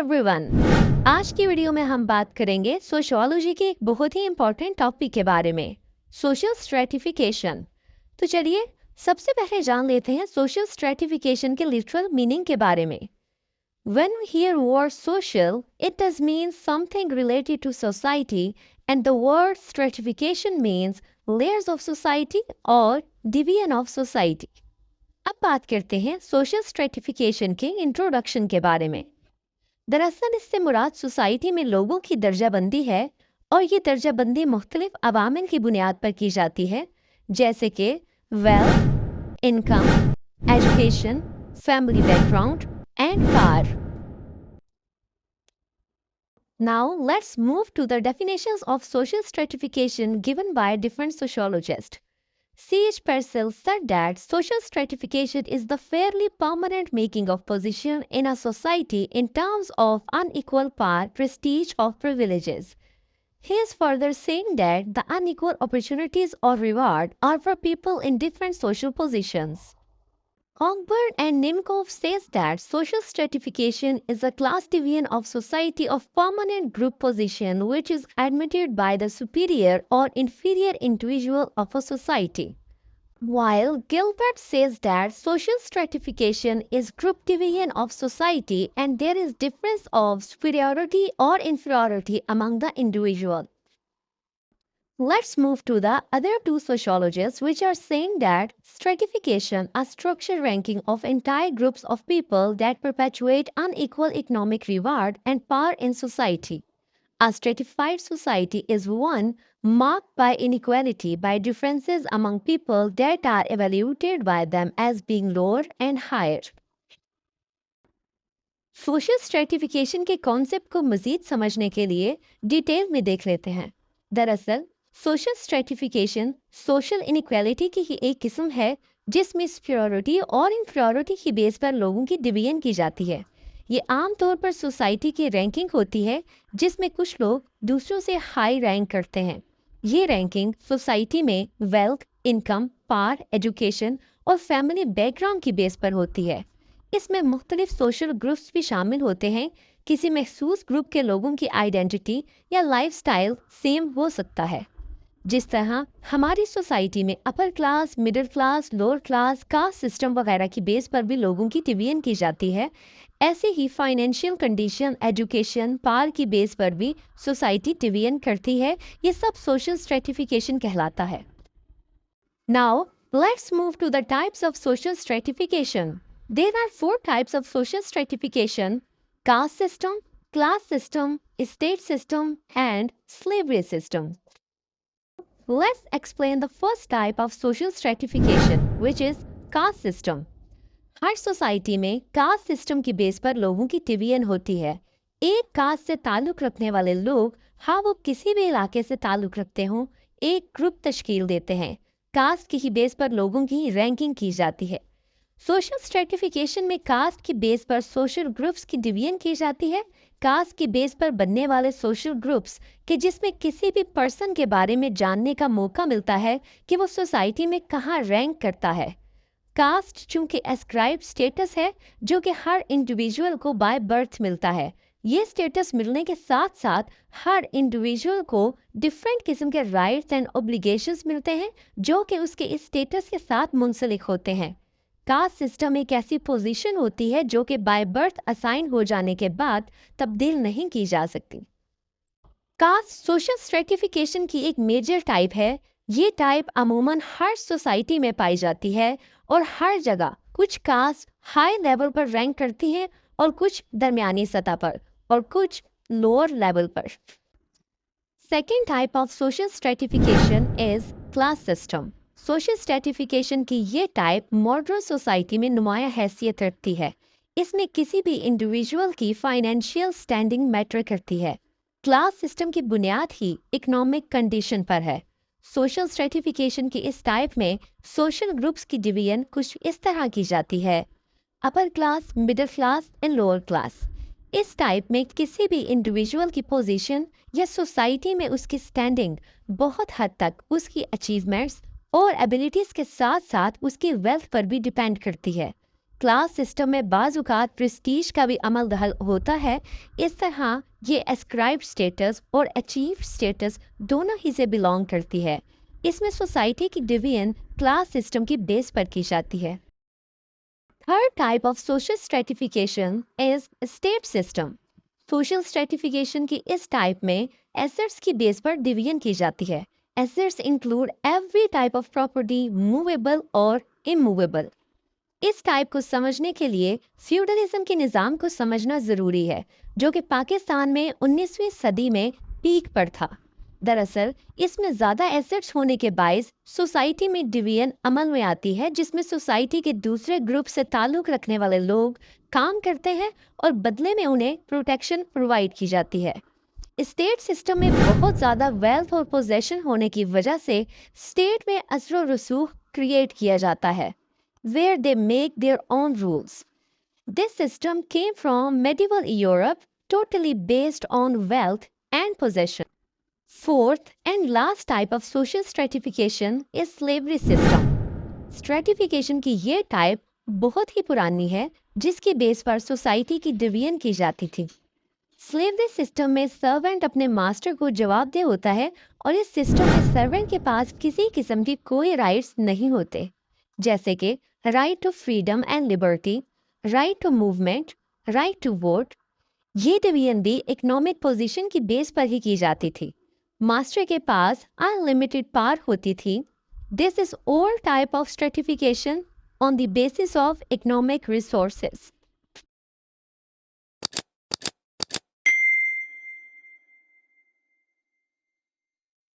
Everyone. आज की video में हम बात करेंगे सोशियोलॉजी के एक बहुत ही इंपॉर्टेंट टॉपिक के बारे में, सोशल स्ट्रेटिफिकेशन। तो चलिए सबसे पहले जान लेते हैं सोशल स्ट्रेटिफिकेशन के लिटरल मीनिंग के बारे में। When we hear word social, it does mean something related to society, and the word stratification means layers of society or division of society. अब बात करते हैं सोशल स्ट्रेटिफिकेशन के इंट्रोडक्शन के बारे में। दरअसल इससे मुराद सोसाइटी में लोगों की दर्जाबंदी है, और ये दर्जाबंदी मुख्तलिफ अवामिल की बुनियाद पर की जाती है, जैसे कि wealth, income, education, family background and power. Now let's move to the definitions of social stratification given by different sociologists. C.H. Purcell said that social stratification is the fairly permanent making of position in a society in terms of unequal power, prestige, or privileges. He is further saying that the unequal opportunities or reward are for people in different social positions. Cockburn and Nimkov says that social stratification is a class division of society of permanent group position which is admitted by the superior or inferior individual of a society. While Gilbert says that social stratification is group division of society and there is difference of superiority or inferiority among the individual. Let's move to the other two sociologists which are saying that stratification, a structured ranking of entire groups of people that perpetuate unequal economic reward and power in society. A stratified society is one marked by inequality, by differences among people that are evaluated by them as being lower and higher. Social stratification के concept को मजीद समझने के लिए detail में देख लेते हैं। दरअसल सोशल स्ट्रेटिफिकेशन सोशल इनइक्वालिटी की ही एक किस्म है जिसमें सुपीरियरिटी और इंफीरियरिटी की बेस पर लोगों की डिवीजन की जाती है। ये आमतौर पर सोसाइटी की रैंकिंग होती है जिसमें कुछ लोग दूसरों से हाई रैंक करते हैं। ये रैंकिंग सोसाइटी में वेल्थ, इनकम, पावर, एजुकेशन और फैमिली बैकग्राउंड की बेस पर होती है। इसमें मुख्तलिफ सोशल ग्रुप्स भी शामिल होते हैं। किसी महसूस ग्रुप के लोगों की आइडेंटिटी या लाइफस्टाइल सेम हो सकता है। जिस तरह हमारी सोसाइटी में upper class, middle class, lower class, caste system वगैरह की बेस पर भी लोगों की डिवीजन की जाती है, ऐसे ही फाइनेंशियल कंडीशन, एजुकेशन, पावर की बेस पर भी सोसाइटी डिवीजन करती है। ये सब सोशल स्ट्रेटिफिकेशन कहलाता है। Now let's move to the types of social stratification. There are four types of social stratification: caste system, class system, state system, and slavery system. Let's explain the first type of social stratification, which is caste system. Her society में caste system की base पर लोगों की division होती है। एक cast से ताल्लुक रखने वाले लोग, हाँ वो किसी भी इलाके से ताल्लुक रखते हों, एक ग्रुप तश्कील देते हैं। कास्ट की ही बेस पर लोगों की रैंकिंग की जाती है। सोशल स्ट्रेटिफिकेशन में कास्ट की बेस पर सोशल ग्रुप्स की डिवीजन की जाती है। कास्ट की बेस पर बनने वाले सोशल ग्रुप्स कि जिसमें किसी भी पर्सन के बारे में जानने का मौका मिलता है कि वो सोसाइटी में कहाँ रैंक करता है। कास्ट चूंकि एस्क्राइब स्टेटस है जो कि हर इंडिविजुअल को बाय बर्थ मिलता है। ये स्टेटस मिलने के साथ साथ हर इंडिविजुअल को डिफरेंट किस्म के राइट्स एंड ऑब्लिगेशंस मिलते हैं जो कि उसके इस स्टेटस के साथ मुंसलिक होते हैं। कास्ट सिस्टम एक ऐसी पोजीशन होती है जो कि बाय बर्थ असाइन हो जाने के बाद तब्दील नहीं की जा सकती। कास्ट सोशल स्ट्रेटिफिकेशन की एक मेजर टाइप है। ये टाइप अमूमन हर सोसाइटी में पाई जाती है और हर जगह कुछ कास्ट हाई लेवल पर रैंक करती हैं और कुछ दरमियानी सतह पर और कुछ लोअर लेवल पर। Second type of social stratification is class system. Social stratification की ये टाइप मॉडर्न सोसाइटी में नुमाया हैसियत रखती है। इसमें किसी भी इंडिविजुअल की फाइनेंशियल स्टैंडिंग मैटर करती है। क्लास सिस्टम की बुनियाद ही इकोनॉमिक कंडीशन पर है। सोशल स्ट्रेटिफिकेशन की इस टाइप में सोशल ग्रुप्स की डिवीजन कुछ इस तरह की जाती है: upper class, middle class and lower class. इस टाइप में किसी भी इंडिविजुअल की पोजीशन या सोसाइटी में उसकी स्टैंडिंग बहुत हद तक उसकी अचीवमेंट्स और एबिलिटीज़ के साथ साथ उसकी वेल्थ पर भी डिपेंड करती है। क्लास सिस्टम में बाजुकात प्रेस्टीज का भी अमल दखल होता है। इस तरह ये एस्क्राइब्ड स्टेटस और अचीव स्टेटस दोनों ही से बिलोंग करती है। इसमें सोसाइटी की डिवीजन क्लास सिस्टम की बेस पर की जाती है। Third type of social stratification is state system. Social stratification की इस टाइप में एसेट्स की बेस पर डिवीजन की जाती है। Assets include every type of property, movable और इमूवेबल। इस टाइप को समझने के लिए फ्यूडलिज्म के निज़ाम को समझना ज़रूरी है, जो कि पाकिस्तान में 19वीं सदी में पीक पर था। दरअसल इसमें ज़्यादा एसेट्स होने के बायस सोसाइटी में डिवीजन अमल में आती है, जिसमें सोसाइटी के दूसरे ग्रुप से ताल्लुक़ रखने वाले लोग काम करते हैं और बदले में उन्हें प्रोटेक्शन प्रोवाइड की जाती है। स्टेट सिस्टम में बहुत ज़्यादा वेल्थ और पोजेशन होने की वजह से स्टेट में असर और रसूख क्रिएट किया जाता है, where they make their own rules. This system came from medieval Europe, totally based on wealth and possession. Fourth and last type of social stratification is slavery system. Stratification की ये type बहुत ही पुरानी है, जिसकी base पर society की division की जाती थी। स्लेवरी सिस्टम में सर्वेंट अपने मास्टर को जवाबदेह होता है और इस सिस्टम में सर्वेंट के पास किसी किस्म की कोई राइट्स नहीं होते, जैसे कि right to freedom and liberty, right to movement, right to vote. ये डिवीजन भी इकोनॉमिक पोजीशन की बेस पर ही की जाती थी। मास्टर के पास अनलिमिटेड पावर होती थी। This is all type of stratification on the basis of economic resources.